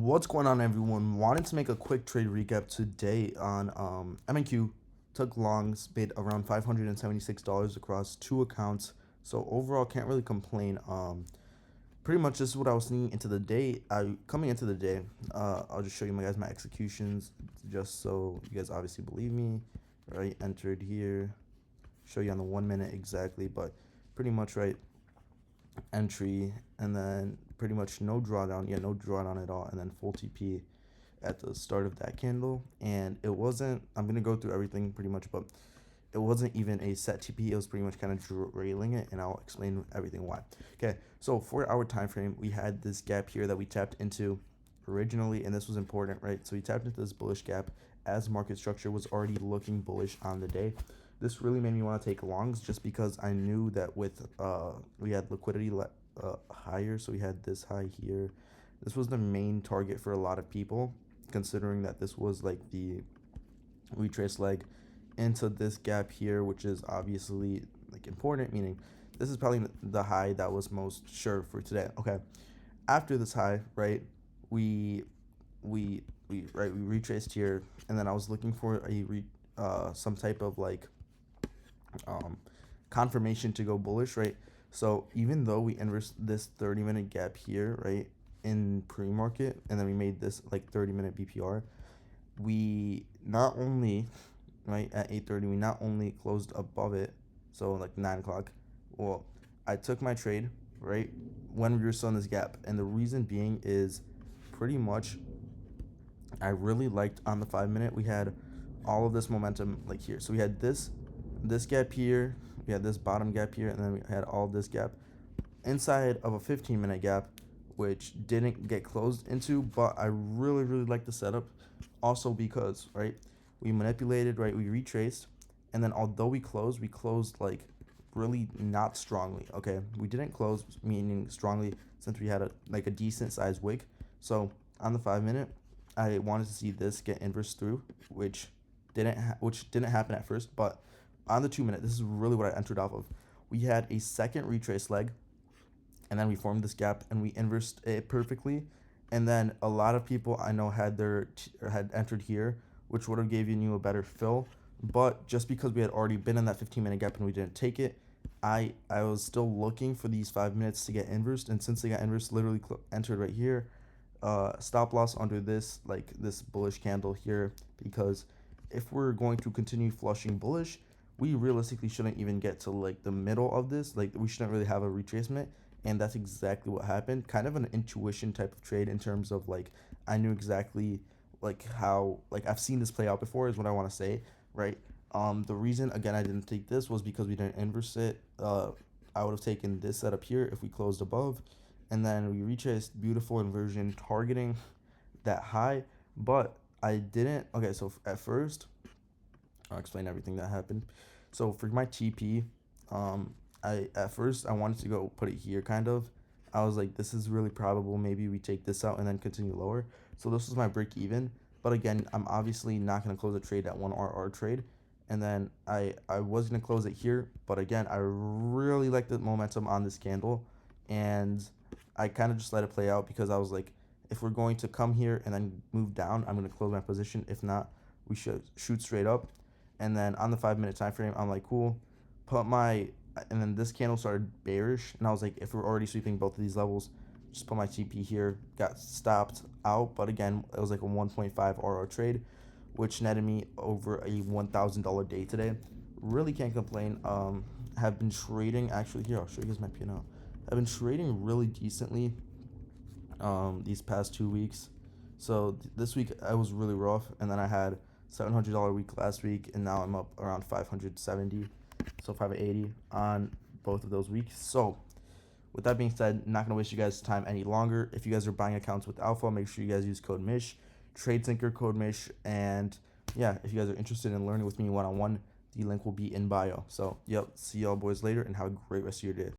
What's going on, everyone? Wanted to make a quick trade recap today on MNQ. Took longs, made around $576 across 2 accounts. So overall, can't really complain. Pretty much this is what I was thinking into the day. Coming into the day, I'll just show you my executions, just so you guys obviously believe me. Right, entered here. Show you on the 1 minute exactly, but pretty much right. Entry, and then pretty much no drawdown, no drawdown at all, and then full TP at the start of that candle. And it wasn't, I'm gonna go through everything pretty much, but it wasn't even a set TP. It was pretty much kind of trailing it, and I'll explain everything why. Okay, so for our time frame, we had this gap here that we tapped into originally, and this was important, right? So we tapped into this bullish gap as market structure was already looking bullish on the day. This really made me want to take longs just because I knew that with we had liquidity higher, so we had this high here. This was the main target for a lot of people, considering that this was like the retrace leg into this gap here, which is obviously like important, meaning this is probably the high that was most sure for today. Okay, after this high, right, we retraced here, and then I was looking for some type of like confirmation to go bullish, right? So even though we inversed this 30-minute gap here, right, in pre-market, and then we made this like 30-minute BPR, we not only, right, at 8:30, we not only closed above it, so like 9 o'clock. Well, I took my trade, right, when we were still in this gap, and the reason being is pretty much I really liked on the 5 minute. We had all of this momentum like here. So we had this gap here, we had this bottom gap here, and then we had all this gap inside of a 15-minute gap, which didn't get closed into, but I really like the setup also because, right, we manipulated, right, we retraced, and then although we closed like really not strongly. Okay, we didn't close meaning strongly since we had a decent sized wick. So on the 5 minute, I wanted to see this get inverse through, which didn't happen at first. But on the 2 minute, this is really what I entered off of. We had a second retrace leg, and then we formed this gap and we inversed it perfectly. And then a lot of people I know had entered here, which would have given you a better fill. But just because we had already been in that 15-minute gap and we didn't take it, I was still looking for these 5 minutes to get inversed, and since they got inversed, literally entered right here. Stop loss under this bullish candle here, because if we're going to continue flushing bullish, we realistically shouldn't even get to like the middle of this. Like, we shouldn't really have a retracement, and that's exactly what happened. Kind of an intuition type of trade in terms of like I knew exactly like how, like, I've seen this play out before is what I want to say, right? The reason again I didn't take this was because we didn't inverse it. I would have taken this setup here if we closed above, and then we retraced, beautiful inversion targeting that high, but I didn't. Okay, so at first I'll explain everything that happened. So for my TP, at first I wanted to go put it here kind of. I was like, this is really probable, maybe we take this out and then continue lower. So this was my break even, but again, I'm obviously not going to close a trade at 1 RR trade. And then I was going to close it here, but again, I really like the momentum on this candle, and I kind of just let it play out because I was like, if we're going to come here and then move down, I'm going to close my position. If not, we should shoot straight up. And then on the 5 minute time frame, I'm like, cool, and then this candle started bearish, and I was like, if we're already sweeping both of these levels, just put my TP here. Got stopped out, but again, it was like a 1.5 RR trade, which netted me over a $1,000 day today. Really can't complain. Have been trading, actually, here I'll show you guys my P&L. I've been trading really decently these past 2 weeks. So this week I was really rough, and then I had $700 week last week, and now I'm up around 570, so 580 on both of those weeks. So with that being said, not gonna waste you guys' time any longer. If you guys are buying accounts with Alpha, make sure you guys use code MISH, Trade Tinker code MISH, and yeah, if you guys are interested in learning with me one-on-one, the link will be in bio. So yep, see y'all boys later, and have a great rest of your day.